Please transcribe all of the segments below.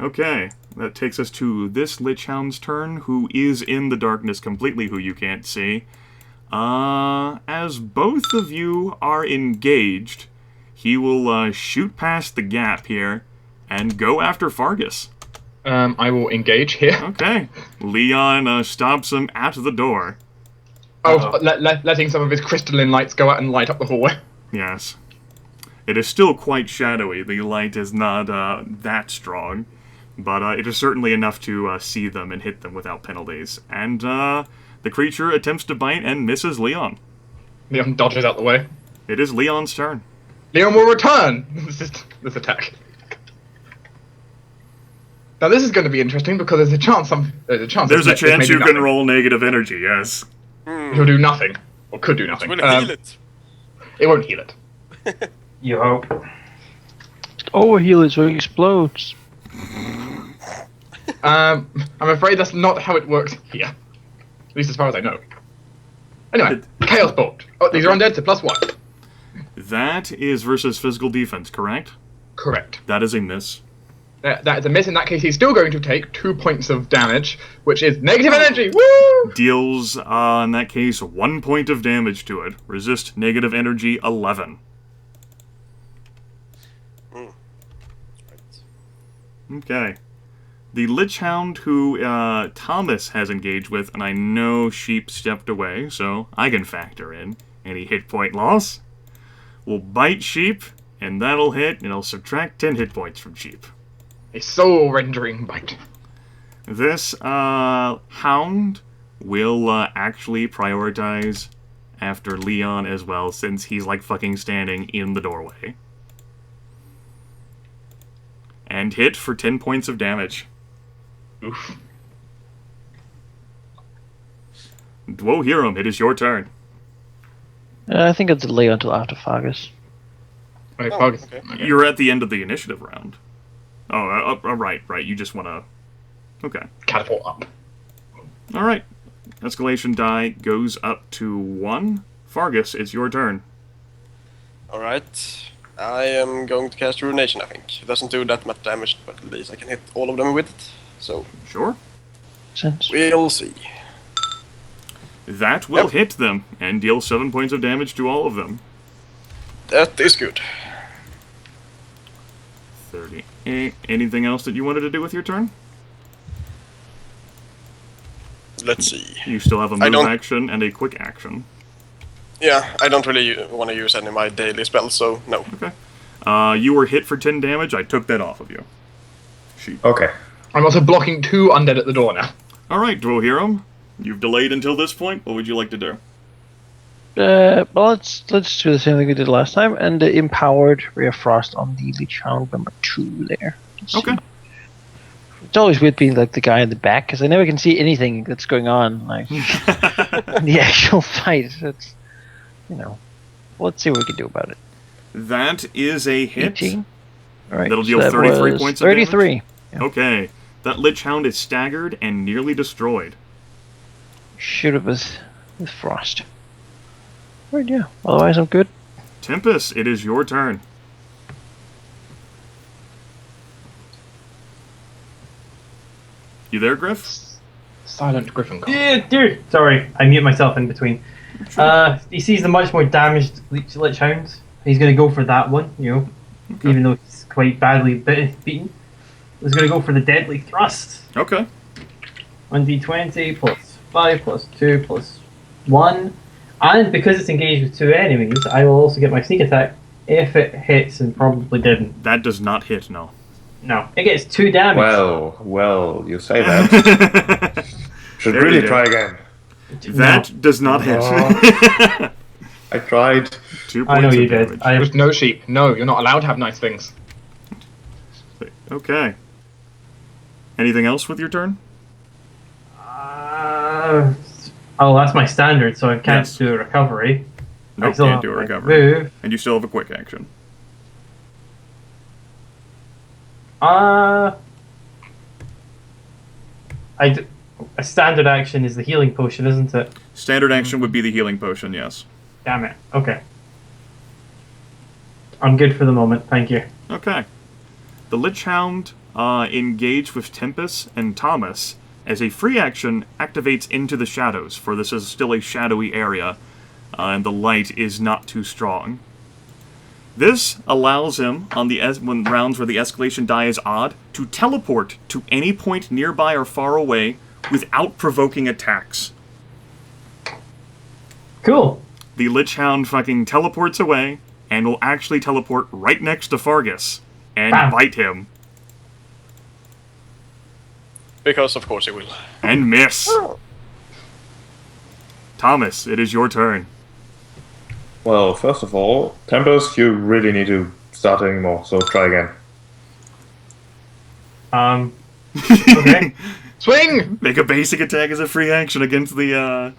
Okay, that takes us to this Lich Hound's turn, who is in the darkness completely, who you can't see. As both of you are engaged, he will shoot past the gap here and go after Fargus. I will engage here. Okay. Leon stops him at the door. Letting some of his crystalline lights go out and light up the hallway. Yes. It is still quite shadowy. The light is not that strong, but it is certainly enough to see them and hit them without penalties. And the creature attempts to bite and misses Leon. Leon dodges out the way. It is Leon's turn. Leon will return this attack. Now this is going to be interesting because there's a chance you can roll negative energy. Yes. He'll do nothing, or could do nothing. Will it heal it? It won't heal it. You hope. Overheal it so it explodes. I'm afraid that's not how it works here. At least as far as I know. Anyway, Chaos Bolt. Oh, these are undead, so +1. That is versus physical defense, correct? Correct. That is a miss. That is a miss. In that case, he's still going to take 2 points of damage, which is negative energy. Woo! Deals, in that case, 1 point of damage to it. Resist negative energy 11. Okay. The Lich Hound who Thomas has engaged with, and I know Sheep stepped away, so I can factor in any hit point loss, will bite Sheep, and that'll hit, and it'll subtract 10 hit points from Sheep. A soul-rendering bite. This Hound will actually prioritize after Leon as well, since he's like fucking standing in the doorway. And hit for 10 points of damage. Oof. Dwohurim, it is your turn. I think I'll delay until after Fargus. Okay, Fargus. Okay. Okay. You're at the end of the initiative round. Oh, right. You just want to... Okay. Catapult up. Alright. Escalation die goes up to 1. Fargus, it's your turn. Alright. I am going to cast Ruination, I think. It doesn't do that much damage, but at least I can hit all of them with it. So, Sure. Sense. we'll see. That will hit them, and deal 7 points of damage to all of them. That is good. 38. Anything else that you wanted to do with your turn? Let's see. You still have a move action and a quick action. Yeah, I don't really want to use any of my daily spells, so no. Okay. You were hit for 10 damage. I took that off of you. Sheep. Okay. I'm also blocking 2 undead at the door now. Alright, Dwohurim. You've delayed until this point. What would you like to do? Well, let's do the same thing we did last time, and the empowered Ray of Frost on the Lich Hound number 2 there. Let's Okay. see. It's always weird being like the guy in the back because I never can see anything that's going on like in the actual fight. It's let's see what we can do about it. That is a hit. 18. All right. That'll deal 33 points of 33. damage. Okay. That Lich Hound is staggered and nearly destroyed. Shoot it with frost. Right, yeah. Otherwise, I'm good. Tempus, it is your turn. You there, Gryph? Silent Griffin card. Yeah, dude. Sorry, I mute myself in between. He sees the much more damaged Lich Hound. He's going to go for that one, even though he's quite badly beaten. He's going to go for the Deadly Thrust. Okay. 1d20 plus 5 plus 2 plus 1. And because it's engaged with 2 enemies, I will also get my sneak attack if it hits, and probably didn't. That does not hit, no. No, it gets 2 damage. Well, you say that. Should There really you go. try again. That does not hit. I tried. 2 points I know of you damage. did. With no sheep. No, you're not allowed to have nice things. Okay. Anything else with your turn? That's my standard, so I can't Yes. do a recovery. No, I still can't have do a my recovery. Move. And you still have a quick action. A standard action is the healing potion, isn't it? Standard action would be the healing potion, yes. Damn it. Okay. I'm good for the moment, thank you. Okay. The Lich Hound engage with Tempus and Thomas. As a free action, activates into the shadows, for this is still a shadowy area, and the light is not too strong. This allows him, on the when rounds where the escalation die is odd, to teleport to any point nearby or far away without provoking attacks. Cool. The Lich Hound fucking teleports away, and will actually teleport right next to Fargus, and Bam. bite him. Because of course it will. And miss. Thomas, it is your turn. Well, first of all, Tempus, you really need to start anymore, so try again. Okay. Swing! Make a basic attack as a free action against the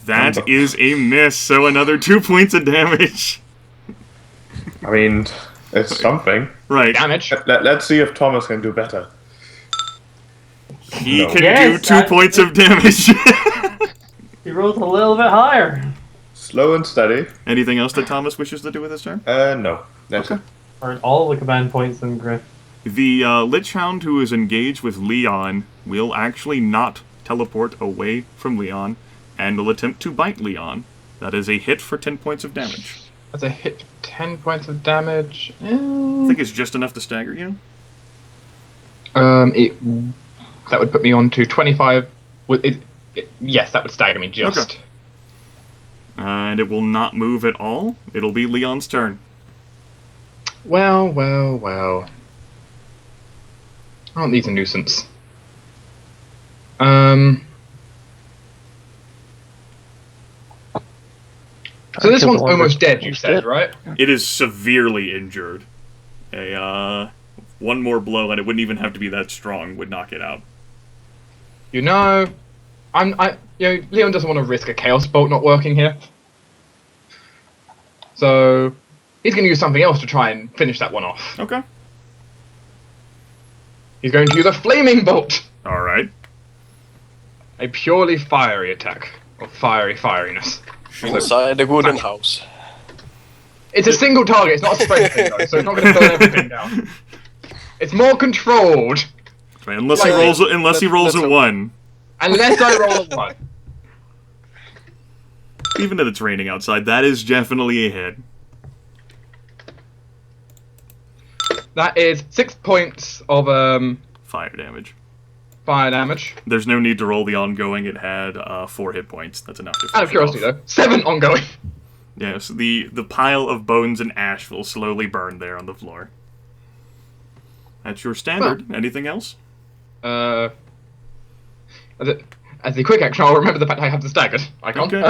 That is a miss, so another 2 points of damage. I mean, it's something. Right. Damage. Let's see if Thomas can do better. He No. can Yes, do 2 points of damage. He rolled a little bit higher. Slow and steady. Anything else that Thomas wishes to do with his turn? No. That's it. Earned all the command points in Gryph. The Lich Hound who is engaged with Leon will actually not teleport away from Leon, and will attempt to bite Leon. That is a hit for 10 points of damage. That's a hit for 10 points of damage. I think it's just enough to stagger you. That would put me on to 25. Yes, that would stagger me just. Okay. And it will not move at all. It'll be Leon's turn. Well, well, well. Aren't these a nuisance? So this one's almost dead, you said, right? It is severely injured. One more blow, and it wouldn't even have to be that strong, would knock it out. You know, Leon doesn't want to risk a Chaos Bolt not working here. So, he's going to use something else to try and finish that one off. Okay. He's going to use a Flaming Bolt! Alright. A purely fiery attack. Or fiery firiness. Inside the wooden house. It's a single target, it's not a spread thing though, so it's not going to burn everything down. It's more controlled. Unless he rolls a 1. Unless I roll a 1. Even if it's raining outside, that is definitely a hit. That is 6 points of Fire damage. fire damage. There's no need to roll the ongoing. It had 4 hit points. That's enough to Out of finish it curiosity off. though, 7 ongoing. Yes, the pile of bones and ash will slowly burn there on the floor. That's your standard. Anything else? As a quick action, I'll remember the fact I have the staggered icon. Okay.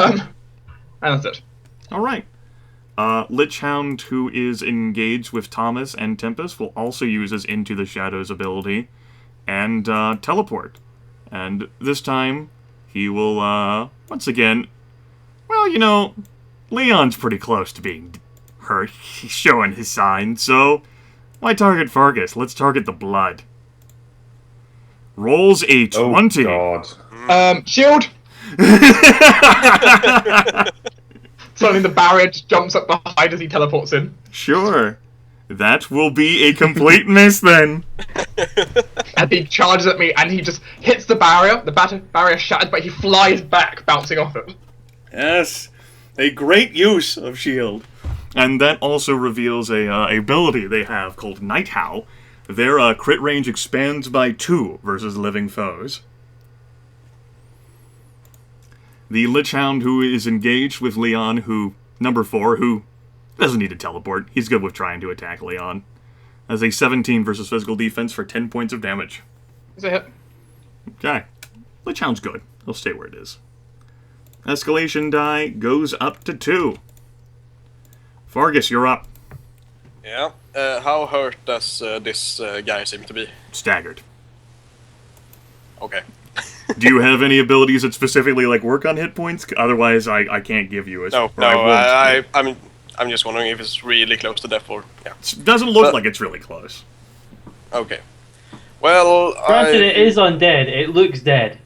And that's it. Alright. Lich Hound, who is engaged with Thomas and Tempus, will also use his Into the Shadows ability and teleport. And this time, he will, once again... Well, you know, Leon's pretty close to being hurt. He's showing his signs, so... Why target Fargus? Let's target the blood. Rolls a 20. Oh, God. Shield! Suddenly the barrier just jumps up behind as he teleports in. Sure. That will be a complete miss then. And he charges at me and he just hits the barrier. The barrier shatters, but he flies back, bouncing off it. Yes. A great use of shield. And that also reveals a ability they have called Night Howl. Their crit range expands by 2 versus living foes. The Lich Hound, who is engaged with Leon, number 4, who doesn't need to teleport. He's good with trying to attack Leon. Has a 17 versus physical defense for 10 points of damage. Is a hit. Okay. Lich Hound's good. He'll stay where it is. Escalation die goes up to 2. Fargus, you're up. Yeah. How hurt does this guy seem to be? Staggered. Okay. Do you have any abilities that specifically work on hit points? Otherwise, I can't give you a. No. I mean, I'm just wondering if it's really close to death or yeah. It doesn't look like it's really close. Okay. Well, Granted, it is undead. It looks dead.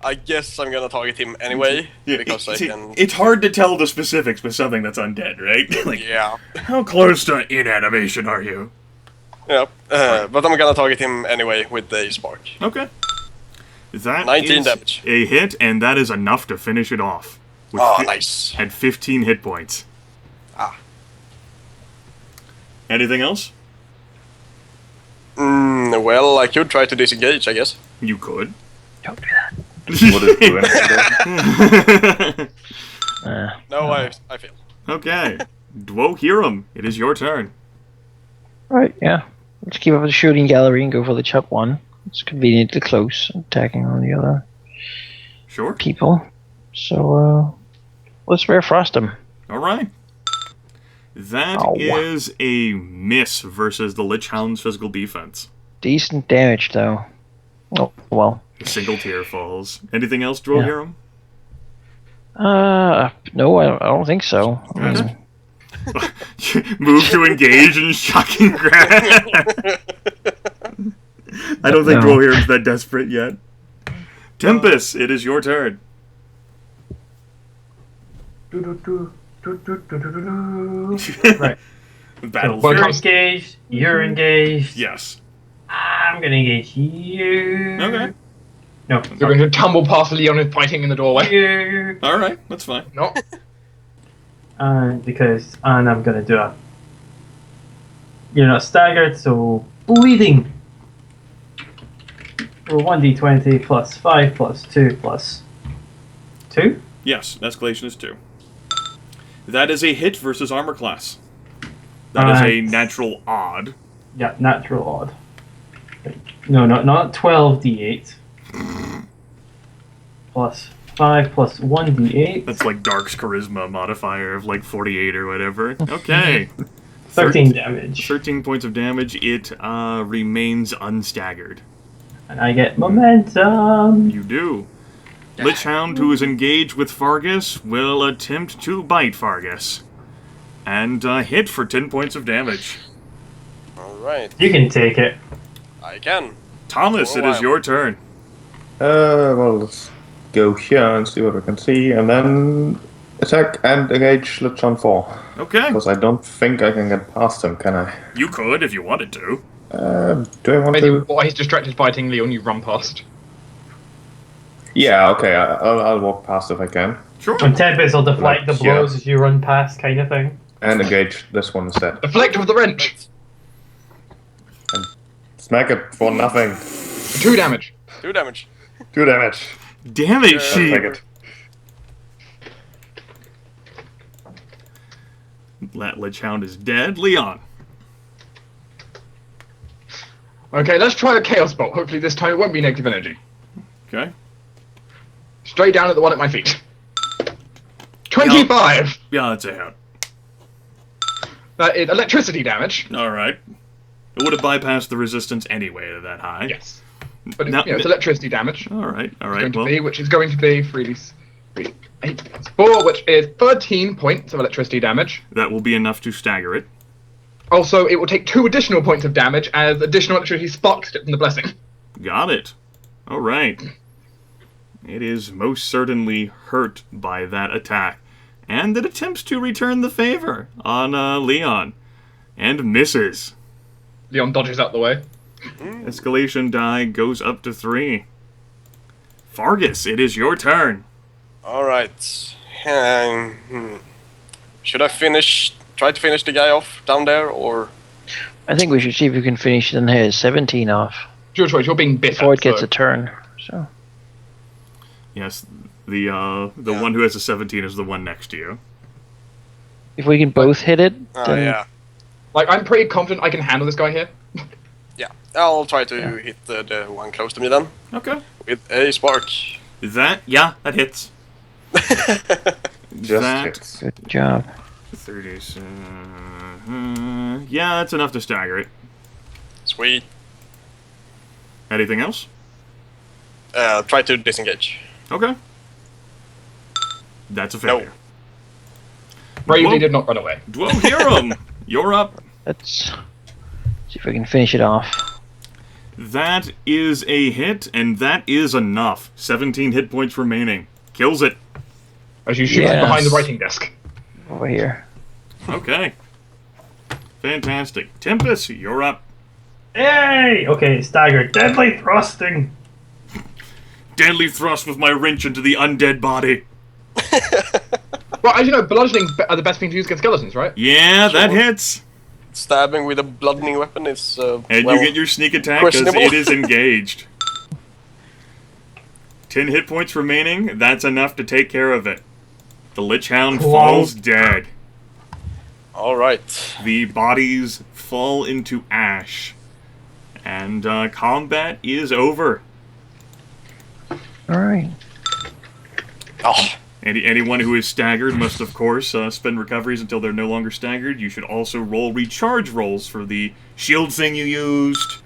I guess I'm gonna target him anyway, Yeah, because I can... It's hard to tell the specifics with something that's undead, right? Like, Yeah. how close to inanimation are you? Yep. But I'm gonna target him anyway with the spark. Okay. That 19 is damage. a hit, and that is enough to finish it off. With Oh, nice. At 15 hit points. Ah. Anything else? Well, I could try to disengage, I guess. You could. Don't do that. Would it do anything? No, I fail. Okay. Dwohurim, it is your turn. Right, yeah. Let's keep up the shooting gallery and go for the chop one. It's conveniently close, attacking on the other Sure. people. So, let's rare frost him. Alright. That Oh, wow. is a miss versus the Lich Hound's physical defense. Decent damage, though. Oh, well. A single tear falls. Anything else, Dwohurim? No, I don't think so. I mean, Move to engage and shocking grab. I don't think No. Dwohurim's that desperate yet. Tempus, it is your turn. Right. Battle. Well, You're engaged. You're engaged. Yes. I'm gonna engage you. Okay. No. You're going to tumble past Leon who's fighting in the doorway. You. All right, that's fine. No. And I'm gonna do a. You're not staggered, so bleeding. Roll 1d20 plus 5 plus 2 plus 2. Yes, escalation is 2. That is a hit versus armor class. That is a natural odd. Yeah, natural odd. No, not 12d8. Plus 5 plus 1d8. That's like Dark's charisma modifier of like 48 or whatever. Okay. 13 damage. 13 points of damage. It remains unstaggered. And I get momentum. You do. Lich Hound, who is engaged with Fargus, will attempt to bite Fargus. And hit for 10 points of damage. Alright. You can take it. I can. Thomas, For a it is while. your turn. Well, let's go here and see what we can see, and then attack and engage Lich on 4. Okay. Because I don't think I can get past him, can I? You could if you wanted to. Do I want Maybe to? while he's distracted fighting Leon, you run past. Yeah, okay, I'll walk past if I can. Sure. And Tempest will deflect the Like, blows yeah. as you run past, kind of thing. And engage this one instead. Deflect with the wrench. Smack it for nothing. 2 damage. 2 damage. 2 damage. Damn it, I'll sheep. take it. That Lich Hound is dead. Leon. Okay, let's try the Chaos Bolt. Hopefully this time it won't be negative energy. Okay. Straight down at the one at my feet. 25! Yeah, that's a hit. That is electricity damage. Alright. It would have bypassed the resistance anyway to that high. Yes. But Now- it's electricity damage. Alright, Going alright. to Well, be, which is going to be 8 plus 4, which is 13 points of electricity damage. that will be enough to stagger it. Also, it will take 2 additional points of damage as additional electricity sparks it from the blessing. Got it. Alright. It is most certainly hurt by that attack. And it attempts to return the favor on Leon. And misses. Leon dodges out the way. Escalation die goes up to 3. Fargus, it is your turn. Alright. Should I try to finish the guy off down there, or... I think we should see if we can finish it in his 17 off It's your choice, you're being bit before at, it gets so- a turn. So Yes, the one who has a 17 is the one next to you. if we can both hit it, then yeah. Like, I'm pretty confident I can handle this guy here. Yeah. I'll try to hit the one close to me then. Okay. With a spark. That hits. Just That- hits. good job. 30. Yeah, that's enough to stagger it. Sweet. Anything else? Try to disengage. Okay. That's a failure. Bravely Whoa. did not run away. Dwohurim, you're up. Let's see if we can finish it off. That is a hit, and that is enough. 17 hit points remaining. Kills it. As you shoot Yes. behind the writing desk. Over here. Okay. Fantastic. Tempus, you're up. Hey! Okay, staggered. Deadly thrusting. Deadly thrust with my wrench into the undead body. Well, as you know, bludgeoning are the best thing to use against skeletons, right? Yeah, that Sure. hits. Stabbing with a bludgeoning weapon is, And well, you get your sneak attack because questionable. it is engaged. 10 hit points remaining. That's enough to take care of it. The Lich Hound falls dead. Alright. The bodies fall into ash. And combat is over. Alright. Oh, Anyone who is staggered must, of course, spend recoveries until they're no longer staggered. You should also roll recharge rolls for the shield thing you used,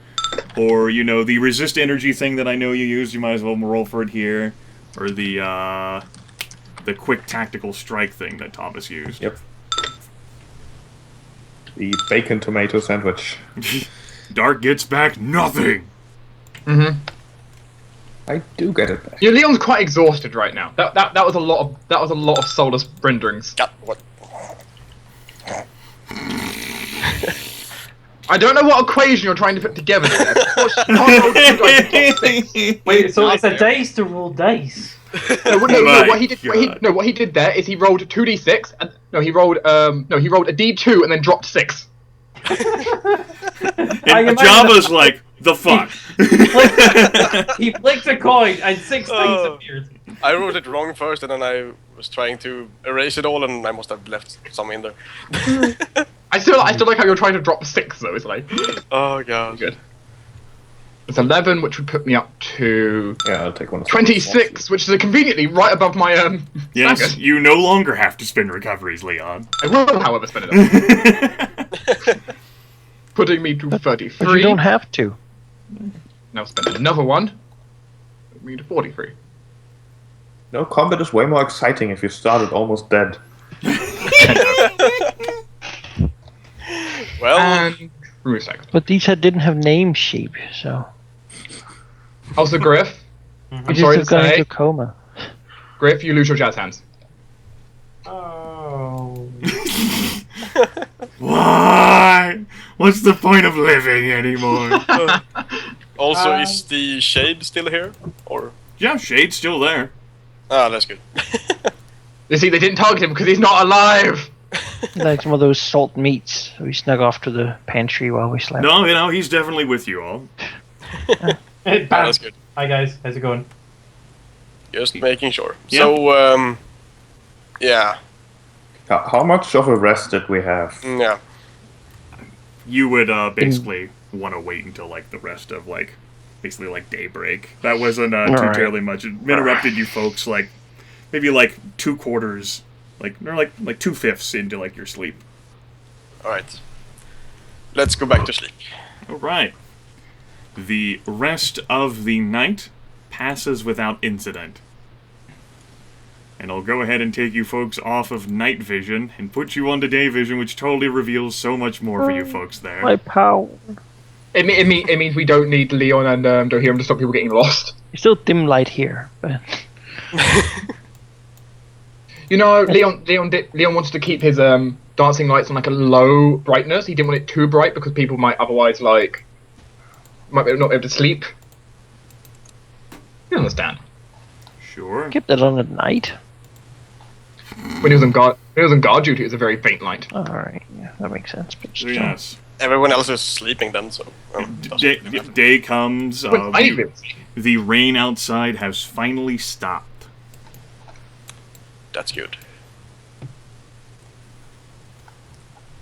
or, you know, the resist energy thing that I know you used. You might as well roll for it here, or the quick tactical strike thing that Thomas used. Yep. The bacon tomato sandwich. Dark gets back nothing. Mm-hmm. I do get it back. Yeah, Leon's quite exhausted right now. That was a lot of soulless renderings. God, what? I don't know what equation you're trying to put together there. Wait, so it's a dice to roll dice. No, My what he did. What he did there is he rolled 2d6. And, he rolled a d2 and then dropped 6. And Java's like, the fuck? He flicked a coin and 6 things appeared. I wrote it wrong first, and then I was trying to erase it all, and I must have left some in there. I still like how you're trying to drop 6 though. It's like Oh god. good. It's 11, which would put me up to Yeah, I'll take one. of those. 26, which is conveniently right above my Yes, stagger. you no longer have to spend recoveries, Leon. I will, however, spend it up, putting me to 33. But you don't have to. Now spend another one. Putting me to 43. No, combat is way more exciting if you started almost dead. Well, And remove second. But these didn't have name sheep, so. Also, Gryph. You I'm just sorry to have gone say, into a coma. Gryph, you lose your jazz hands. Oh. Why? What's the point of living anymore? also, is the shade still here? Or Yeah, Shade's still there. ah, that's good. You see, they didn't target him because he's not alive. Like some of those salt meats. We snuck off to the pantry while we slept. No, you know, he's definitely with you all. Hey, Ah, bam. that's good. Hi guys, how's it going? Just making sure. Yeah. So, yeah, How much of a rest did we have? yeah. You would basically want to wait until like the rest of like basically like daybreak. That wasn't too Alright. terribly much. It interrupted you folks like maybe like 2/4, like or like 2/5 into like your sleep. All right. Let's go back to sleep. All right. The rest of the night passes without incident. And I'll go ahead and take you folks off of night vision and put you onto day vision, which totally reveals so much more for you folks there. My power. It means we don't need Leon and Dwohurim to stop people getting lost. It's still dim light here, but You know, Leon wanted to keep his dancing lights on like a low brightness. He didn't want it too bright because people might otherwise might not be able to sleep. You understand? Sure. keep that on at night. When he was on guard duty, it was a very faint light. Alright, yeah, that makes sense. But still. Yes. Everyone else is sleeping then, so doesn't Day, really matter. day comes. Well, I need to be able to sleep. The rain outside has finally stopped. That's good.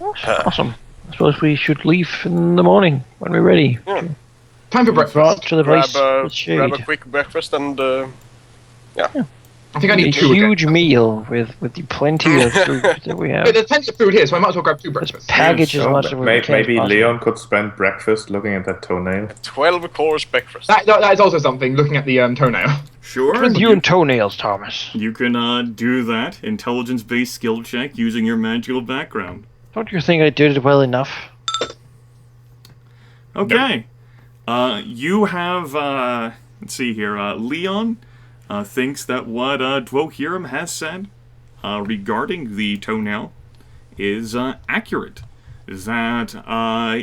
Awesome. I suppose we should leave in the morning when we're ready. Yeah. Time for Brought breakfast. to the Grab place a, with shade. grab a quick breakfast and I think I A need 2 again. huge meal with the plenty of food that we have. Wait, there's plenty of food here, so I might as well grab 2 Let's breakfasts. package as So, much as we can. maybe possibly. Leon could spend breakfast looking at that toenail. 12-course breakfast. That is also something. Looking at the toenail. Sure. With you and toenails, Thomas. You can do that intelligence-based skill check using your magical background. Don't you think I did it well enough? Okay. You have, let's see here, Leon thinks that what Dwohurim has said regarding the Tonell is accurate. That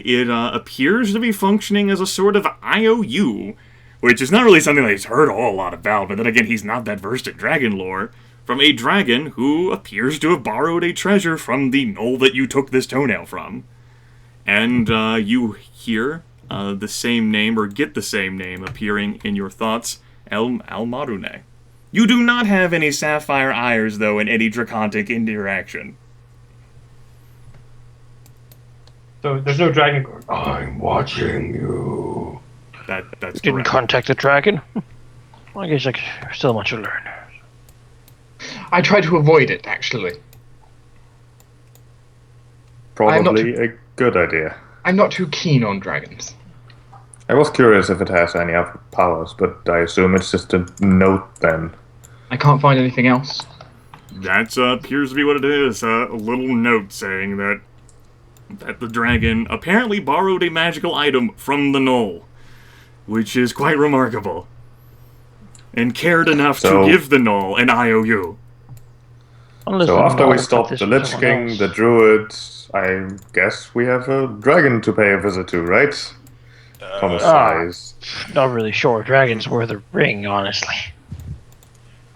it appears to be functioning as a sort of IOU, which is not really something that he's heard a whole lot about, but then again, he's not that versed in dragon lore, from a dragon who appears to have borrowed a treasure from the knoll that you took this Tonell from. And you hear the same name, or get the same name, appearing in your thoughts, Almarune. You do not have any sapphire eyes, though, in any draconic interaction. So there's no dragon going, I'm watching you. That's Didn't correct. contact the dragon. I guess I still much to learn. I try to avoid it, actually. Probably a good idea. I'm not too keen on dragons. I was curious if it has any other powers, but I assume it's just a note then. I can't find anything else. That appears to be what it is. A little note saying that the dragon apparently borrowed a magical item from the knoll, which is quite remarkable, and cared enough to give the knoll an IOU. So after we stop the Lich King, the Druid, I guess we have a dragon to pay a visit to, right? From a size. Not really sure. Dragon's worth a ring, honestly.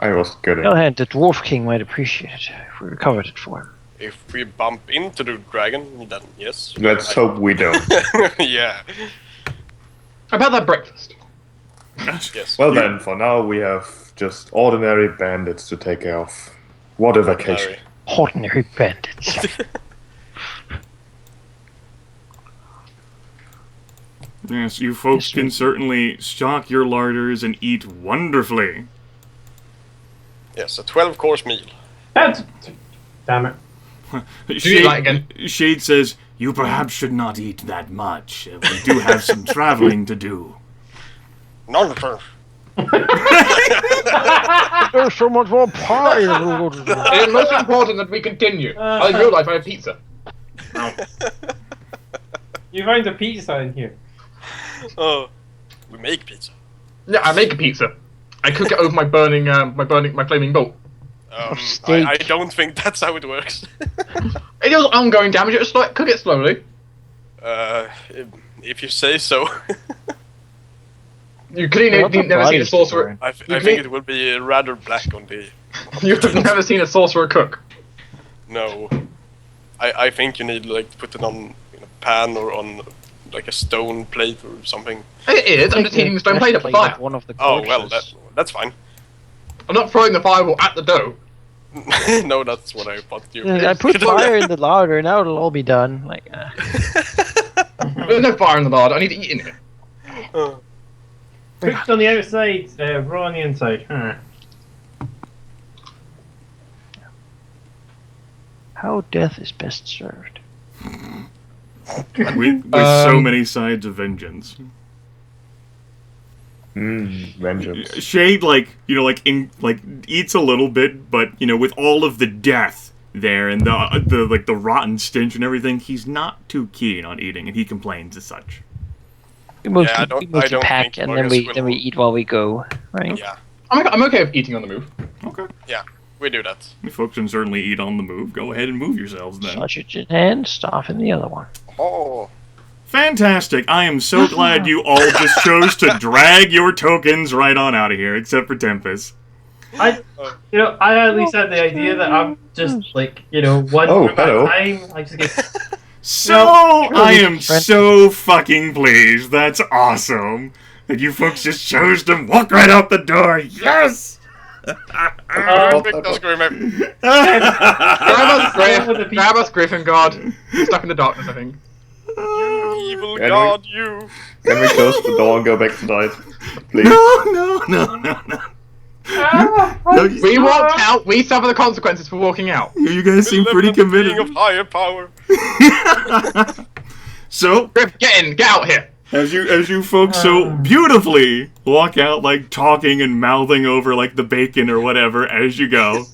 I was kidding. On the other hand, the Dwarf King might appreciate it if we recovered it for him. If we bump into the dragon, then yes. Let's hope we don't. Yeah. About that breakfast. Yes. Well then, for now we have just ordinary bandits to take care of. What a vacation. Ordinary bandits. Yes, you folks can certainly stock your larders and eat wonderfully. Yes, a 12-course meal. Damn it. Shade says, you perhaps should not eat that much. We do have some traveling to do. Nonsense. There's so much more pie that we'll go to. It is most important that we continue. In real life, I have pizza. You find a pizza in here. Oh, we make pizza. Yeah, I make a pizza. I cook it over my flaming bolt. I don't think that's how it works. It does ongoing damage. Just like cook it slowly. If you say so. You clearly never seen a sorcerer. I think it will be rather black on the. You've never seen a sorcerer cook. No, I think you need like put it on in a pan or on like a stone plate or something. It is. I'm just heating the stone plate up for fire. One of the Oh well, that's fine. I'm not throwing the fireball at the dough. No, that's what I thought you. I put fire in the larder, now it'll all be done. Like, There's no fire in the larder. I need to eat in it. Cooked on the outside, raw on the inside. how death is best served. With so many sides of vengeance. Vengeance. Shade, eats a little bit, but, with all of the death there and the rotten stench and everything, he's not too keen on eating, and he complains as such. We mostly, I don't pack, think and then Fargus we eat while we go, right? Yeah. I'm okay with eating on the move. Okay. Yeah, we do that. You folks can certainly eat on the move. Go ahead and move yourselves then. Sausage in hand, staff in the other one. Oh. Fantastic! I am so glad you all just chose to drag your tokens right on out of here, except for Tempus. I at least had the idea that I'm just one Oh, at a hello. time. I just get. So, I am so fucking pleased. That's awesome. That you folks just chose to walk right out the door. Yes! Victor's Grimith. Grab us, Gryph and God. Stuck in the darkness, I think. You evil Can god, you. Can we close the door and go back inside? Please. No, We walked out. We suffer the consequences for walking out. you guys seem pretty committed. Being of higher power. So, Gryph, get in. Get out here. as you folks so beautifully walk out, like talking and mouthing over like the bacon or whatever as you go,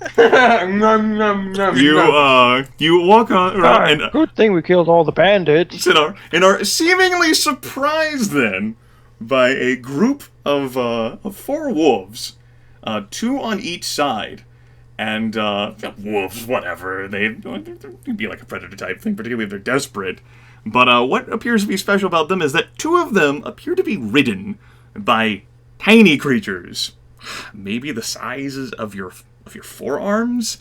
you walk on around and Good thing we killed all the bandits. and are seemingly surprised then by a group of 4 wolves, 2 on each side. And, wolves, whatever, they'd be like a predator type thing, particularly if they're desperate. But what appears to be special about them is that 2 of them appear to be ridden by tiny creatures. Maybe the sizes of your forearms,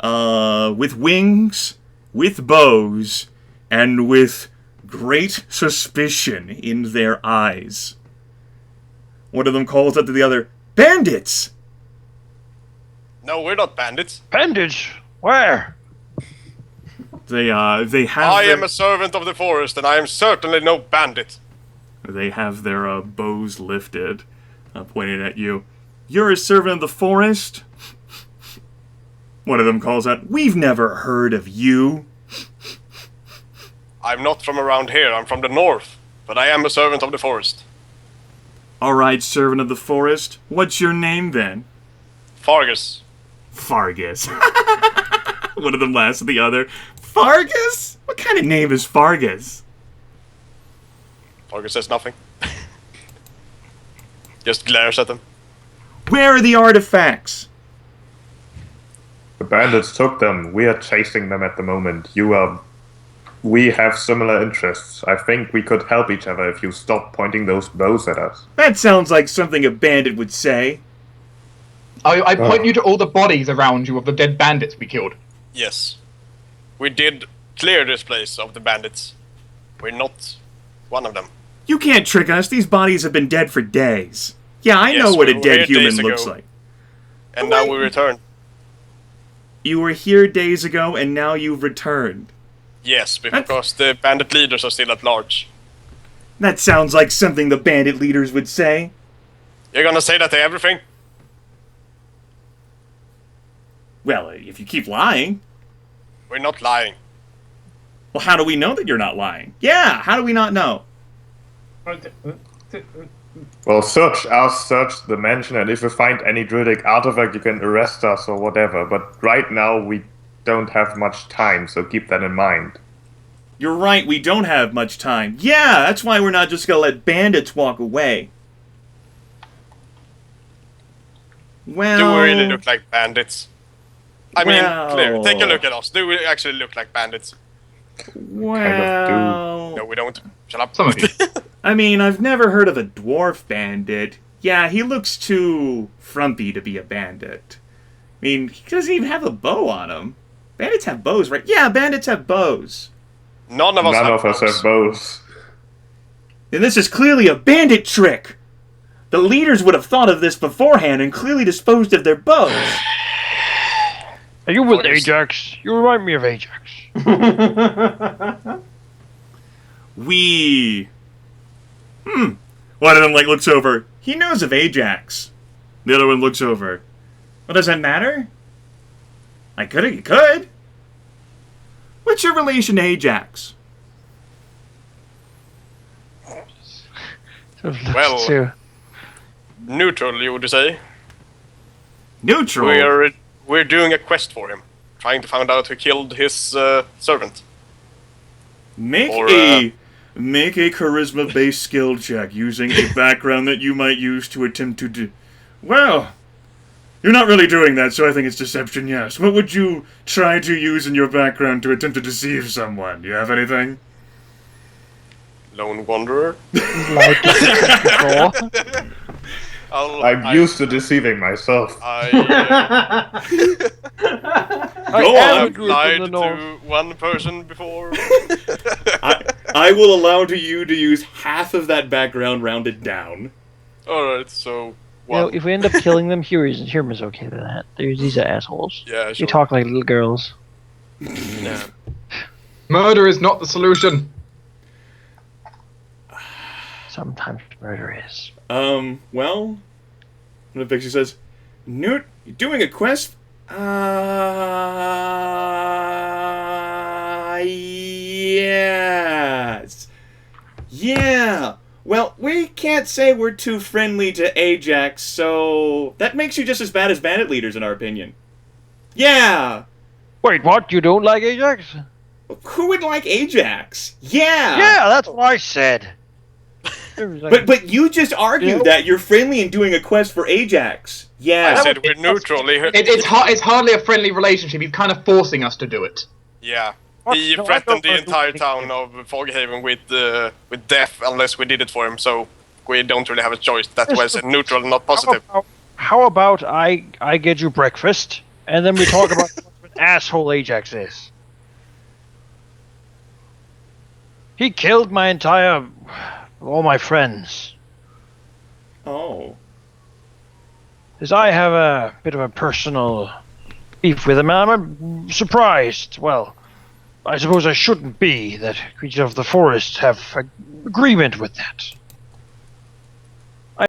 with wings, with bows, and with great suspicion in their eyes. One of them calls out to the other, "Bandits!" No, we're not bandits. Bandits? Where? They have. I am a servant of the forest, and I am certainly no bandit. They have their bows lifted, pointed at you. "You're a servant of the forest?" One of them calls out, "We've never heard of you." I'm not from around here, I'm from the north, but I am a servant of the forest. "Alright, servant of the forest. What's your name then?" Fargus. Fargus. One of them laughs at the other. "Fargus? What kind of name is Fargus?" Fargus says nothing. Just glares at them. "Where are the artifacts?" The bandits took them. We are chasing them at the moment. We have similar interests. I think we could help each other if you stop pointing those bows at us. That sounds like something a bandit would say. I point you to all the bodies around you of the dead bandits we killed. Yes. We did clear this place of the bandits. We're not one of them. You can't trick us. These bodies have been dead for days. Yeah, I Yes, know what we a were dead here human days looks ago. like. And But now we return. You were here days ago, and now you've returned. Yes, because the bandit leaders are still at large. That sounds like something the bandit leaders would say. You're gonna say that to everything? Well, if you keep lying. We're not lying. Well, how do we know that you're not lying? Yeah, how do we not know? Well, I'll search the mansion, and if you find any druidic artifact, you can arrest us or whatever. But right now, we don't have much time, so keep that in mind. You're right, we don't have much time. Yeah, that's why we're not just gonna let bandits walk away. Well... Do we really look like bandits? I mean, Well- clear. Take a look at us. Do we actually look like bandits? Well... No, we don't. Shut up. Some of you. I mean, I've never heard of a dwarf bandit. Yeah, he looks too frumpy to be a bandit. I mean, he doesn't even have a bow on him. Bandits have bows, right? Yeah, bandits have bows. None of us have bows. And this is clearly a bandit trick. The leaders would have thought of this beforehand and clearly disposed of their bows. Are you with Ajax? You remind me of Ajax. One of them, looks over. He knows of Ajax. The other one looks over. Well, does that matter? You could. What's your relation to Ajax? Well, neutral, you would say. Neutral? We're doing a quest for him. Trying to find out who killed his servant. Make a charisma-based skill check using a background that you might use to attempt to do... Well, you're not really doing that, so I think it's deception, yes. What would you try to use in your background to attempt to deceive someone? Do you have anything? Lone Wanderer? I'm used to deceiving myself. I've lied to one person before. I will allow you to use half of that background rounded down. Alright, so... if we end up killing them, Hira's okay with that. These are assholes. Yeah, sure. You talk like little girls. Yeah. Murder is not the solution. Sometimes murder is. Well... And the picture says, Newt, you doing a quest? Yes. Yeah. Well, we can't say we're too friendly to Ajax, so that makes you just as bad as bandit leaders, in our opinion. Yeah. Wait, what? You don't like Ajax? Who would like Ajax? Yeah. Yeah, that's what I said. But you just argued that you're friendly and doing a quest for Ajax. I Yeah. said we're neutral. It's hardly a friendly relationship. He's kind of forcing us to do it. Yeah. What? He No, I threatened don't the entire think- town of Foghaven with death unless we did it for him, so we don't really have a choice. That's why I said neutral, not positive. How about I get you breakfast, and then we talk about what an asshole Ajax is. He killed all my friends. Oh. As I have a bit of a personal beef with him, I'm surprised. Well, I suppose I shouldn't be that creatures of the forest have agreement with that.